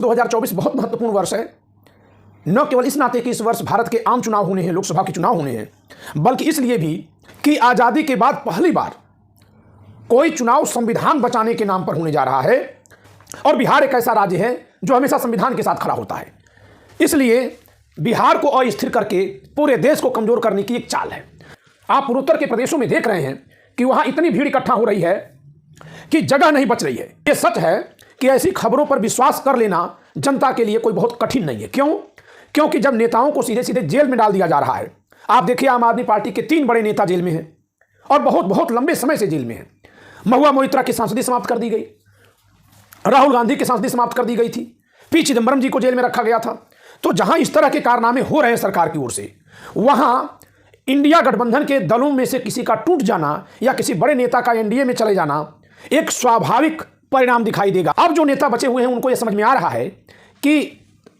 2024 बहुत महत्वपूर्ण वर्ष है, न केवल इस नाते कि इस वर्ष भारत के आम चुनाव होने हैं, लोकसभा के चुनाव होने हैं, बल्कि इसलिए भी कि आज़ादी के बाद पहली बार कोई चुनाव संविधान बचाने के नाम पर होने जा रहा है। और बिहार एक ऐसा राज्य है जो हमेशा संविधान के साथ खड़ा होता है। इसलिए बिहार को अस्थिर करके पूरे देश को कमजोर करने की एक चाल है। आप पूर्वोत्तर के प्रदेशों में देख रहे हैं कि वहां इतनी भीड़ इकट्ठा हो रही है कि जगह नहीं बच रही है। यह सच है कि ऐसी खबरों पर विश्वास कर लेना जनता के लिए कोई बहुत कठिन नहीं है। क्यों? क्योंकि जब नेताओं को सीधे सीधे जेल में डाल दिया जा रहा है। आप देखिए, आम आदमी पार्टी के 3 बड़े नेता जेल में हैं और बहुत बहुत लंबे समय से जेल में हैं। महुआ मोइत्रा की सांसदी समाप्त कर दी गई, राहुल गांधी की सांसदी समाप्त कर दी गई थी, पी चिदंबरम जी को जेल में रखा गया था। तो जहां इस तरह के कारनामे हो रहे हैं सरकार की ओर से, वहां इंडिया गठबंधन के दलों में से किसी का टूट जाना या किसी बड़े नेता का एनडीए में चले जाना एक स्वाभाविक परिणाम दिखाई देगा। अब जो नेता बचे हुए हैं उनको यह समझ में आ रहा है कि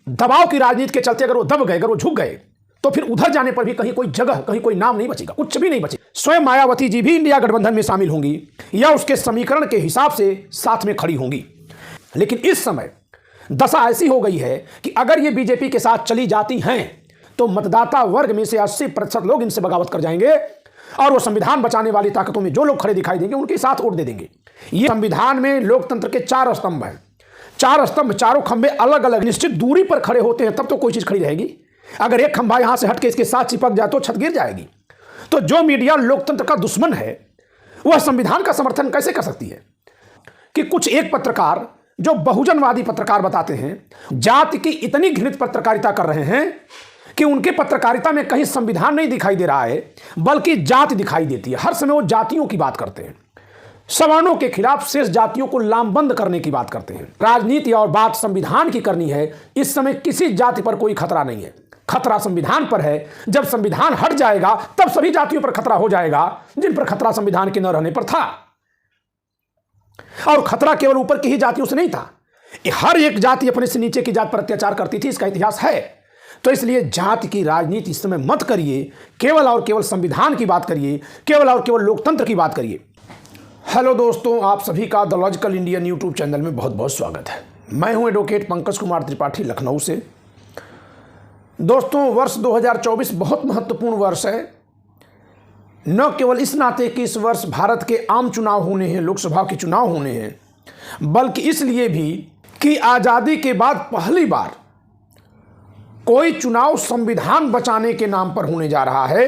दबाव की राजनीति के चलते अगर वो दब गए, अगर वो झुक गए, तो फिर उधर जाने पर भी कहीं कोई जगह, कहीं कोई नाम नहीं बचेगा, कुछ भी नहीं बचेगा। स्वयं मायावती जी भी इंडिया गठबंधन में शामिल होंगी या उसके समीकरण के हिसाब से साथ में खड़ी होंगी। लेकिन इस समय दशा ऐसी हो गई है कि अगर ये बीजेपी के साथ चली जाती हैं तो मतदाता वर्ग में से 80% लोग इनसे बगावत कर जाएंगे और वो संविधान बचाने वाली ताकतों में जो लोग खड़े दिखाई देंगे उनके साथ वोट दे देंगे। ये संविधान में लोकतंत्र के 4 स्तंभ हैं। 4 स्तंभ, चारों खंभे अलग अलग निश्चित दूरी पर खड़े होते हैं, तब तो कोई चीज खड़ी रहेगी। अगर एक खंभा यहां से हटके इसके साथ चिपक जाए तो छत गिर जाएगी। तो जो मीडिया लोकतंत्र का दुश्मन है वह संविधान का समर्थन कैसे कर सकती है? कि कुछ एक पत्रकार जो बहुजनवादी पत्रकार बताते हैं, जाति की इतनी घृणित पत्रकारिता कर रहे हैं कि उनके पत्रकारिता में कहीं संविधान नहीं दिखाई दे रहा है बल्कि जाति दिखाई देती है। हर समय वो जातियों की बात करते हैं, सवर्णों के खिलाफ शेष जातियों को लामबंद करने की बात करते हैं। राजनीति और बात संविधान की करनी है। इस समय किसी जाति पर कोई खतरा नहीं है, खतरा संविधान पर है। जब संविधान हट जाएगा तब सभी जातियों पर खतरा हो जाएगा जिन पर खतरा संविधान के न रहने पर था। और खतरा केवल ऊपर की ही जातियों से नहीं था, हर एक जाति अपने से नीचे की जाति पर अत्याचार करती थी, इसका इतिहास है। तो इसलिए जाति की राजनीति इस समय मत करिए, केवल और केवल संविधान की बात करिए, केवल और केवल लोकतंत्र की बात करिए। हेलो दोस्तों, आप सभी का the logical Indian YouTube channel में बहुत बहुत स्वागत है। मैं हूं एडवोकेट पंकज कुमार त्रिपाठी, लखनऊ से। दोस्तों, वर्ष 2024 बहुत महत्वपूर्ण वर्ष है, न केवल इस नाते कि इस वर्ष भारत के आम चुनाव होने हैं, लोकसभा के चुनाव होने हैं, बल्कि इसलिए भी कि आज़ादी के बाद पहली बार कोई चुनाव संविधान बचाने के नाम पर होने जा रहा है।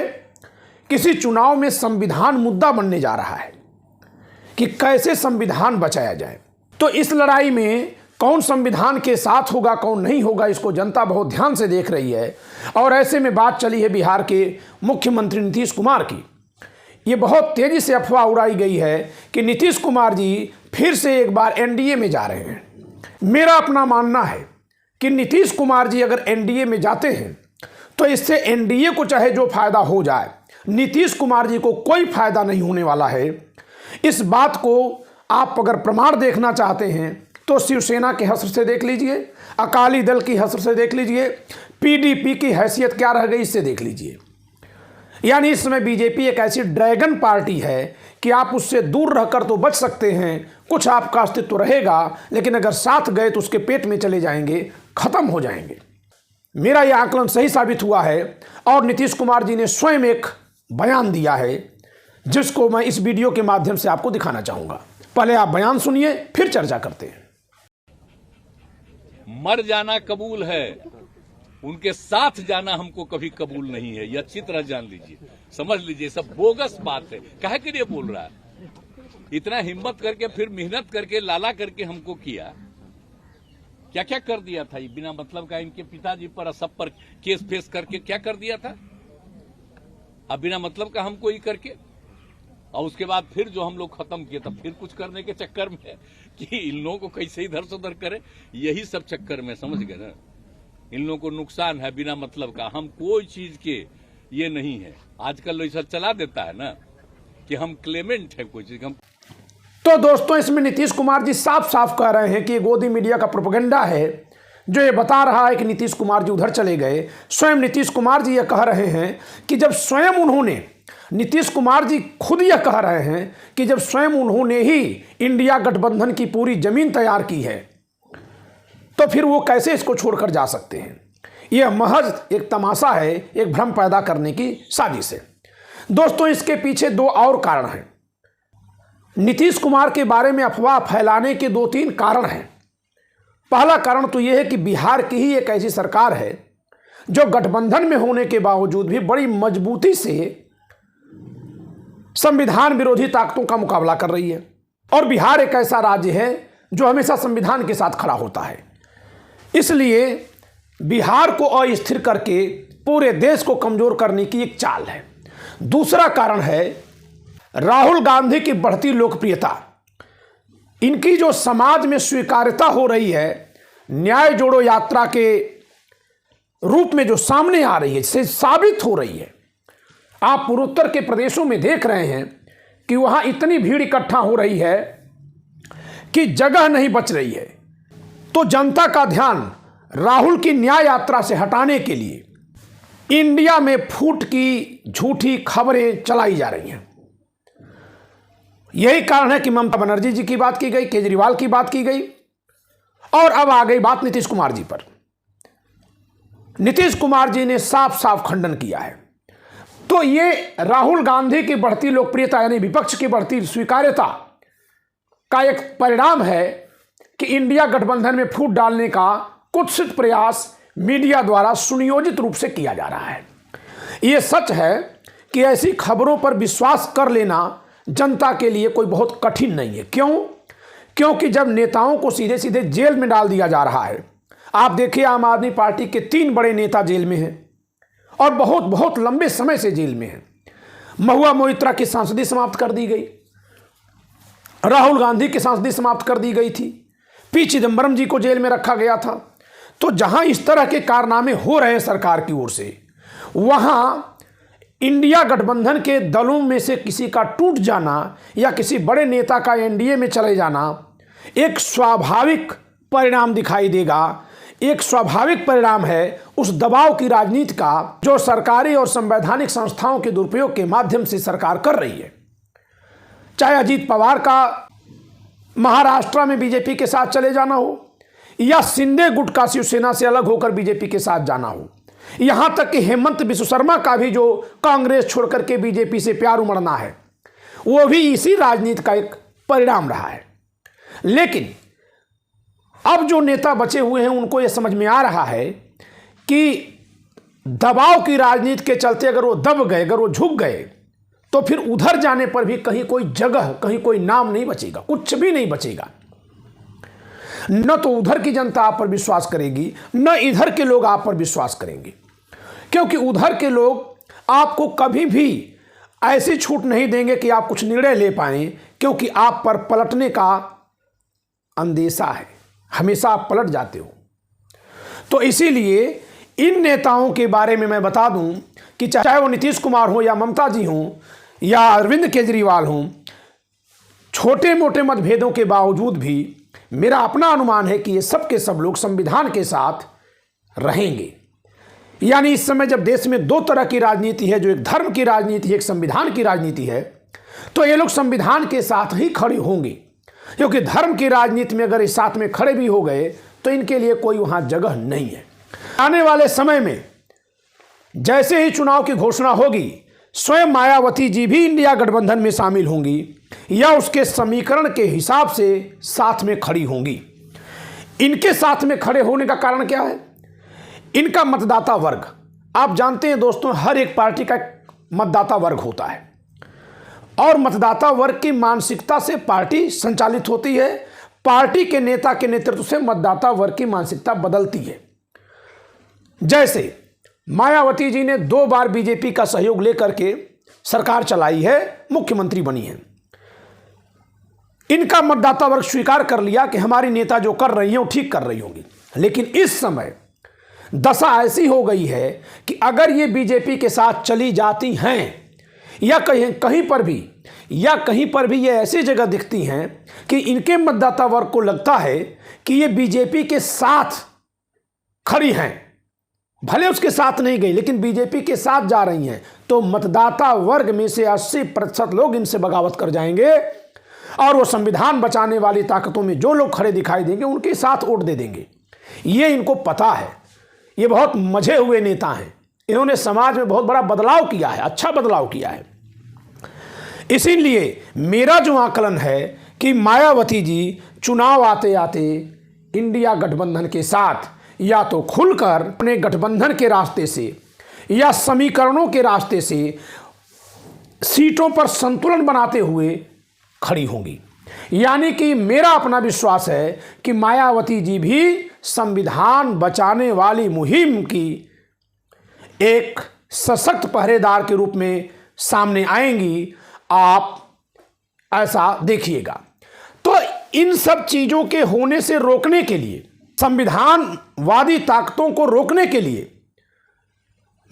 किसी चुनाव में संविधान मुद्दा बनने जा रहा है कि कैसे संविधान बचाया जाए। तो इस लड़ाई में कौन संविधान के साथ होगा, कौन नहीं होगा, इसको जनता बहुत ध्यान से देख रही है। और ऐसे में बात चली है बिहार के मुख्यमंत्री नीतीश कुमार की। ये बहुत तेजी से अफवाह उड़ाई गई है कि नीतीश कुमार जी फिर से एक बार एनडीए में जा रहे हैं। मेरा अपना मानना है कि नीतीश कुमार जी अगर एनडीए में जाते हैं तो इससे एनडीए को चाहे जो फायदा हो जाए, नीतीश कुमार जी को कोई फायदा नहीं होने वाला है। इस बात को आप अगर प्रमाण देखना चाहते हैं तो शिवसेना के हश्र से देख लीजिए, अकाली दल की हश्र से देख लीजिए, पीडीपी की हैसियत क्या रह गई इससे देख लीजिए। यानी इस समय बीजेपी एक ऐसी ड्रैगन पार्टी है कि आप उससे दूर रहकर तो बच सकते हैं, कुछ आपका अस्तित्व रहेगा, लेकिन अगर साथ गए तो उसके पेट में चले जाएंगे, खत्म हो जाएंगे। मेरा यह आकलन सही साबित हुआ है और नीतीश कुमार जी ने स्वयं एक बयान दिया है जिसको मैं इस वीडियो के माध्यम से आपको दिखाना चाहूंगा। पहले आप बयान सुनिए, फिर चर्चा करते हैं। मर जाना कबूल है, उनके साथ जाना हमको कभी कबूल नहीं है। ये अच्छी तरह जान लीजिए, समझ लीजिए, सब बोगस बात है। काहे के लिए बोल रहा है? इतना हिम्मत करके, फिर मेहनत करके, लाला करके हमको किया, क्या क्या कर दिया था। ये बिना मतलब का इनके पिताजी पर, सब पर केस फेस करके क्या कर दिया था। अब बिना मतलब का हमको ही करके, और उसके बाद फिर जो हम लोग खत्म किए, तब फिर कुछ करने के चक्कर में कि इन लोगों को कैसे इधर से उधर करे, यही सब चक्कर में, समझ गए ना। इन लोगों को नुकसान है बिना मतलब का। हम कोई चीज के ये नहीं है। आजकल ऐसा चला देता है ना कि हम क्लेमेंट है कोई चीज हम। तो दोस्तों, इसमें नीतीश कुमार जी साफ साफ कह रहे हैं कि गोदी मीडिया का प्रोपेगेंडा है जो ये बता रहा है कि नीतीश कुमार जी उधर चले गए। स्वयं नीतीश कुमार जी ये कह रहे हैं कि जब स्वयं उन्होंने, नीतीश कुमार जी खुद यह कह रहे हैं कि जब स्वयं उन्होंने ही इंडिया गठबंधन की पूरी जमीन तैयार की है तो फिर वो कैसे इसको छोड़कर जा सकते हैं। यह महज एक तमाशा है, एक भ्रम पैदा करने की साजिश है। दोस्तों, इसके पीछे दो और कारण हैं। नीतीश कुमार के बारे में अफवाह फैलाने के 2-3 कारण हैं। पहला कारण तो यह है कि बिहार की ही एक ऐसी सरकार है जो गठबंधन में होने के बावजूद भी बड़ी मजबूती से संविधान विरोधी ताकतों का मुकाबला कर रही है। और बिहार एक ऐसा राज्य है जो हमेशा संविधान के साथ खड़ा होता है। इसलिए बिहार को अस्थिर करके पूरे देश को कमजोर करने की एक चाल है। दूसरा कारण है राहुल गांधी की बढ़ती लोकप्रियता। इनकी जो समाज में स्वीकार्यता हो रही है, न्याय जोड़ो यात्रा के रूप में जो सामने आ रही है, इससे साबित हो रही है। आप पूर्वोत्तर के प्रदेशों में देख रहे हैं कि वहां इतनी भीड़ इकट्ठा हो रही है कि जगह नहीं बच रही है। तो जनता का ध्यान राहुल की न्याय यात्रा से हटाने के लिए इंडिया में फूट की झूठी खबरें चलाई जा रही हैं। यही कारण है कि ममता बनर्जी जी की बात की गई, केजरीवाल की बात की गई, और अब आ गई बात नीतीश कुमार जी पर। नीतीश कुमार जी ने साफ साफ खंडन किया है। तो ये राहुल गांधी की बढ़ती लोकप्रियता यानी विपक्ष की बढ़ती स्वीकार्यता का एक परिणाम है कि इंडिया गठबंधन में फूट डालने का कुत्सित प्रयास मीडिया द्वारा सुनियोजित रूप से किया जा रहा है। यह सच है कि ऐसी खबरों पर विश्वास कर लेना जनता के लिए कोई बहुत कठिन नहीं है। क्यों? क्योंकि जब नेताओं को सीधे सीधे जेल में डाल दिया जा रहा है। आप देखिए, आम आदमी पार्टी के 3 बड़े नेता जेल में हैं और बहुत बहुत लंबे समय से जेल में हैं। महुआ मोइत्रा की सांसदी समाप्त कर दी गई, राहुल गांधी की सांसदी समाप्त कर दी गई थी, पी चिदंबरम जी को जेल में रखा गया था। तो जहां इस तरह के कारनामे हो रहे हैं सरकार की ओर से, वहां इंडिया गठबंधन के दलों में से किसी का टूट जाना या किसी बड़े नेता का एनडीए में चले जाना एक स्वाभाविक परिणाम दिखाई देगा। एक स्वाभाविक परिणाम है उस दबाव की राजनीति का जो सरकारी और संवैधानिक संस्थाओं के दुरुपयोग के माध्यम से सरकार कर रही है। चाहे अजीत पवार का महाराष्ट्र में बीजेपी के साथ चले जाना हो या शिंदे गुट का शिवसेना से अलग होकर बीजेपी के साथ जाना हो, यहां तक कि हेमंत बिस्व शर्मा का भी जो कांग्रेस छोड़कर के बीजेपी से प्यार उमड़ना है, वो भी इसी राजनीति का एक परिणाम रहा है। लेकिन अब जो नेता बचे हुए हैं उनको यह समझ में आ रहा है कि दबाव की राजनीति के चलते अगर वो दब गए, अगर वो झुक गए, तो फिर उधर जाने पर भी कहीं कोई जगह, कहीं कोई नाम नहीं बचेगा, कुछ भी नहीं बचेगा। न तो उधर की जनता आप पर विश्वास करेगी, न इधर के लोग आप पर विश्वास करेंगे, क्योंकि उधर के लोग आपको कभी भी ऐसी छूट नहीं देंगे कि आप कुछ निर्णय ले पाएं, क्योंकि आप पर पलटने का अंदेशा है। हमेशा आप पलट जाते हो। तो इसीलिए इन नेताओं के बारे में मैं बता दूं कि चाहे वो नीतीश कुमार हो या ममता जी हो या अरविंद केजरीवाल हो, छोटे मोटे मतभेदों के बावजूद भी मेरा अपना अनुमान है कि ये सब के सब लोग संविधान के साथ रहेंगे। यानी इस समय जब देश में 2 तरह की राजनीति है, जो एक धर्म की राजनीति है, एक संविधान की राजनीति है, तो ये लोग संविधान के साथ ही खड़े होंगे। क्योंकि धर्म की राजनीति में अगर इस साथ में खड़े भी हो गए तो इनके लिए कोई वहां जगह नहीं है। आने वाले समय में जैसे ही चुनाव की घोषणा होगी, स्वयं मायावती जी भी इंडिया गठबंधन में शामिल होंगी या उसके समीकरण के हिसाब से साथ में खड़ी होंगी। इनके साथ में खड़े होने का कारण क्या है? इनका मतदाता वर्ग। आप जानते हैं दोस्तों, हर एक पार्टी का मतदाता वर्ग होता है और मतदाता वर्ग की मानसिकता से पार्टी संचालित होती है। पार्टी के नेता के नेतृत्व से मतदाता वर्ग की मानसिकता बदलती है। जैसे मायावती जी ने 2 बार बीजेपी का सहयोग लेकर के सरकार चलाई है, मुख्यमंत्री बनी है। इनका मतदाता वर्ग स्वीकार कर लिया कि हमारी नेता जो कर रही है वो ठीक कर रही होंगी। लेकिन इस समय दशा ऐसी हो गई है कि अगर ये बीजेपी के साथ चली जाती हैं या कहीं पर भी ये ऐसी जगह दिखती हैं कि इनके मतदाता वर्ग को लगता है कि ये बीजेपी के साथ खड़ी हैं, भले उसके साथ नहीं गई लेकिन बीजेपी के साथ जा रही हैं, तो मतदाता वर्ग में से 80% लोग इनसे बगावत कर जाएंगे और वो संविधान बचाने वाली ताकतों में जो लोग खड़े दिखाई देंगे उनके साथ वोट दे देंगे। ये इनको पता है। ये बहुत मजे हुए नेता हैं। इन्होंने समाज में बहुत बड़ा बदलाव किया है, अच्छा बदलाव किया है। इसीलिए मेरा जो आकलन है कि मायावती जी चुनाव आते आते इंडिया गठबंधन के साथ या तो खुलकर अपने गठबंधन के रास्ते से या समीकरणों के रास्ते से सीटों पर संतुलन बनाते हुए खड़ी होंगी। यानी कि मेरा अपना विश्वास है कि मायावती जी भी संविधान बचाने वाली मुहिम की एक सशक्त पहरेदार के रूप में सामने आएंगी। आप ऐसा देखिएगा। तो इन सब चीज़ों के होने से रोकने के लिए, संविधानवादी ताकतों को रोकने के लिए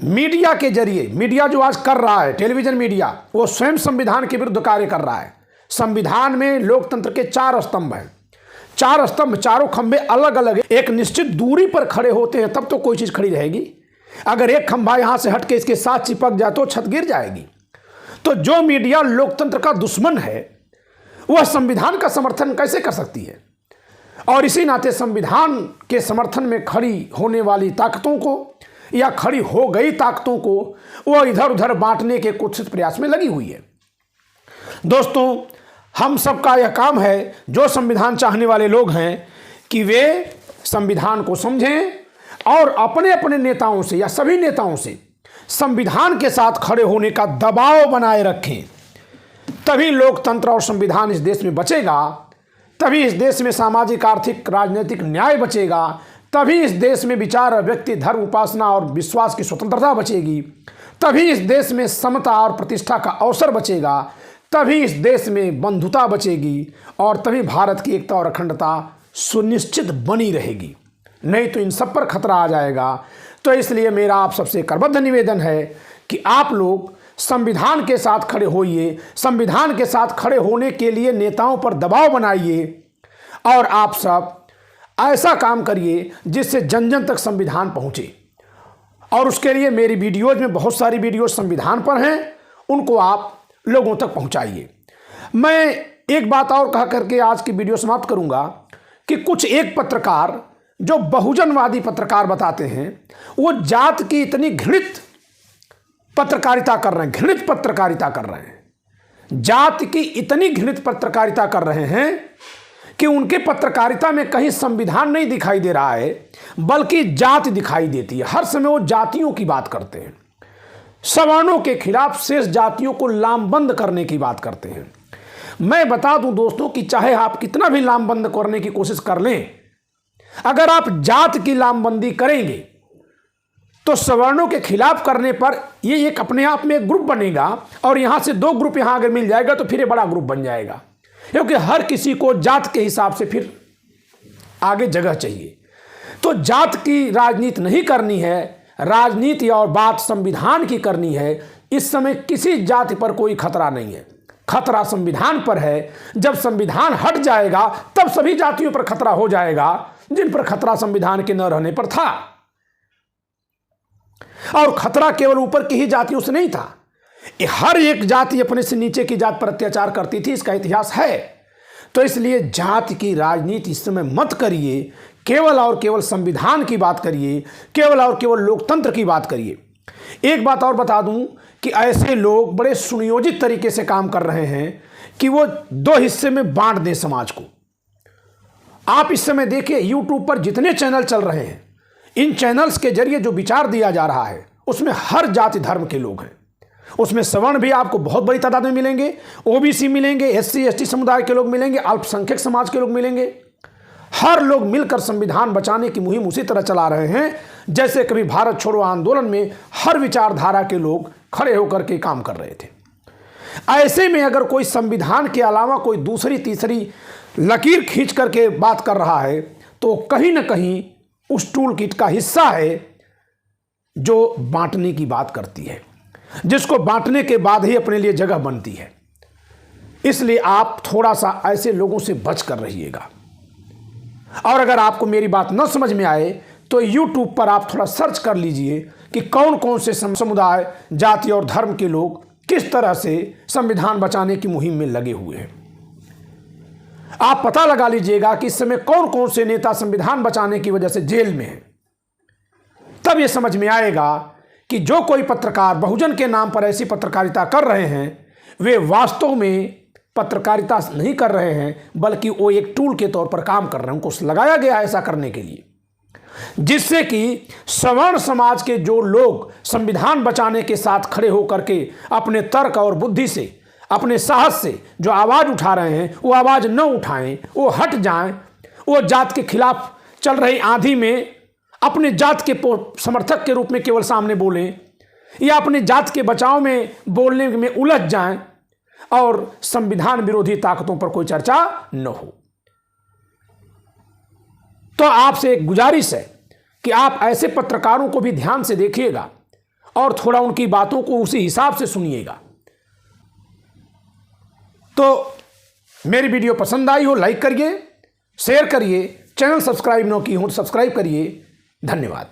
मीडिया के जरिए, मीडिया जो आज कर रहा है, टेलीविजन मीडिया, वो स्वयं संविधान के विरुद्ध कार्य कर रहा है। संविधान में लोकतंत्र के 4 स्तंभ हैं। 4 स्तंभ, चारों खंभे अलग अलग है, एक निश्चित दूरी पर खड़े होते हैं तब तो कोई चीज़ खड़ी रहेगी। अगर एक खंभा यहाँ से हट के इसके साथ चिपक जाए तो छत गिर जाएगी। तो जो मीडिया लोकतंत्र का दुश्मन है वह संविधान का समर्थन कैसे कर सकती है? और इसी नाते संविधान के समर्थन में खड़ी होने वाली ताकतों को या खड़ी हो गई ताकतों को वह इधर उधर बांटने के कुछ प्रयास में लगी हुई है। दोस्तों, हम सबका यह काम है, जो संविधान चाहने वाले लोग हैं, कि वे संविधान को समझें और अपने अपने नेताओं से या सभी नेताओं से संविधान के साथ खड़े होने का दबाव बनाए रखें। तभी लोकतंत्र और संविधान इस देश में बचेगा, तभी इस देश में सामाजिक, आर्थिक, राजनीतिक न्याय बचेगा, तभी इस देश में विचार, व्यक्ति, धर्म, उपासना और विश्वास की स्वतंत्रता बचेगी, तभी इस देश में समता और प्रतिष्ठा का अवसर बचेगा, तभी इस देश में बंधुता बचेगी और तभी भारत की एकता और अखंडता सुनिश्चित बनी रहेगी। नहीं तो इन सब पर खतरा आ जाएगा। तो इसलिए मेरा आप सबसे करबद्ध निवेदन है कि आप लोग संविधान के साथ खड़े होइए, संविधान के साथ खड़े होने के लिए नेताओं पर दबाव बनाइए और आप सब ऐसा काम करिए जिससे जन जन तक संविधान पहुँचे। और उसके लिए मेरी वीडियोज में बहुत सारी वीडियोज संविधान पर हैं, उनको आप लोगों तक पहुँचाइए। मैं एक बात और कह करके आज की वीडियो समाप्त करूँगा कि कुछ एक पत्रकार जो बहुजनवादी पत्रकार बताते हैं, वो जात की इतनी घृणित पत्रकारिता कर रहे हैं, घृणित पत्रकारिता कर रहे हैं, जात की इतनी घृणित पत्रकारिता कर रहे हैं कि उनके पत्रकारिता में कहीं संविधान नहीं दिखाई दे रहा है, बल्कि जात दिखाई देती है। हर समय वो जातियों की बात करते हैं, सवर्णों के खिलाफ शेष जातियों को लामबंद करने की बात करते हैं। मैं बता दूं दोस्तों कि चाहे आप कितना भी लामबंद करने की कोशिश कर लें, अगर आप जात की लामबंदी करेंगे तो सवर्णों के खिलाफ करने पर ये एक अपने आप में एक ग्रुप बनेगा और यहां से 2 ग्रुप यहां अगर मिल जाएगा तो फिर ये बड़ा ग्रुप बन जाएगा, क्योंकि हर किसी को जात के हिसाब से फिर आगे जगह चाहिए। तो जात की राजनीति नहीं करनी है, राजनीति और बात संविधान की करनी है। इस समय किसी जाति पर कोई खतरा नहीं है, खतरा संविधान पर है। जब संविधान हट जाएगा तब सभी जातियों पर खतरा हो जाएगा जिन पर खतरा संविधान के न रहने पर था। और खतरा केवल ऊपर की ही जातियों से नहीं था, हर एक जाति अपने से नीचे की जात पर अत्याचार करती थी, इसका इतिहास है। तो इसलिए जाति की राजनीति इस समय मत करिए, केवल और केवल संविधान की बात करिए, केवल और केवल लोकतंत्र की बात करिए। एक बात और बता दूं कि ऐसे लोग बड़े सुनियोजित तरीके से काम कर रहे हैं कि वो 2 हिस्से में बांट दें समाज को। आप इस समय देखिए यूट्यूब पर जितने चैनल चल रहे हैं, इन चैनल्स के जरिए जो विचार दिया जा रहा है उसमें हर जाति धर्म के लोग हैं। उसमें सवर्ण भी आपको बहुत बड़ी तादाद में मिलेंगे, ओबीसी मिलेंगे, SC ST समुदाय के लोग मिलेंगे, अल्पसंख्यक समाज के लोग मिलेंगे। हर लोग मिलकर संविधान बचाने की मुहिम उसी तरह चला रहे हैं जैसे कभी भारत छोड़ो आंदोलन में हर विचारधारा के लोग खड़े होकर के काम कर रहे थे। ऐसे में अगर कोई संविधान के अलावा कोई दूसरी तीसरी लकीर खींच करके बात कर रहा है तो कहीं ना कहीं उस टूल किट का हिस्सा है जो बांटने की बात करती है, जिसको बांटने के बाद ही अपने लिए जगह बनती है। इसलिए आप थोड़ा सा ऐसे लोगों से बच कर रहिएगा। और अगर आपको मेरी बात न समझ में आए तो YouTube पर आप थोड़ा सर्च कर लीजिए कि कौन कौन से समुदाय, जाति और धर्म के लोग किस तरह से संविधान बचाने की मुहिम में लगे हुए हैं। आप पता लगा लीजिएगा कि इस समय कौन कौन से नेता संविधान बचाने की वजह से जेल में हैं। तब यह समझ में आएगा कि जो कोई पत्रकार बहुजन के नाम पर ऐसी पत्रकारिता कर रहे हैं, वे वास्तव में पत्रकारिता नहीं कर रहे हैं, बल्कि वो एक टूल के तौर पर काम कर रहे हैं। उनको लगाया गया है ऐसा करने के लिए, जिससे कि सवर्ण समाज के जो लोग संविधान बचाने के साथ खड़े होकर के अपने तर्क और बुद्धि से, अपने साहस से जो आवाज़ उठा रहे हैं, वो आवाज़ न उठाएं, वो हट जाएं, वो जात के खिलाफ चल रही आंधी में अपने जात के समर्थक के रूप में केवल सामने बोलें, या अपने जात के बचाव में बोलने में उलझ जाएं और संविधान विरोधी ताकतों पर कोई चर्चा न हो। तो आपसे एक गुजारिश है कि आप ऐसे पत्रकारों को भी ध्यान से देखिएगा और थोड़ा उनकी बातों को उसी हिसाब से सुनिएगा। तो मेरी वीडियो पसंद आई हो लाइक करिए, शेयर करिए, चैनल सब्सक्राइब न की हो तो सब्सक्राइब करिए। धन्यवाद।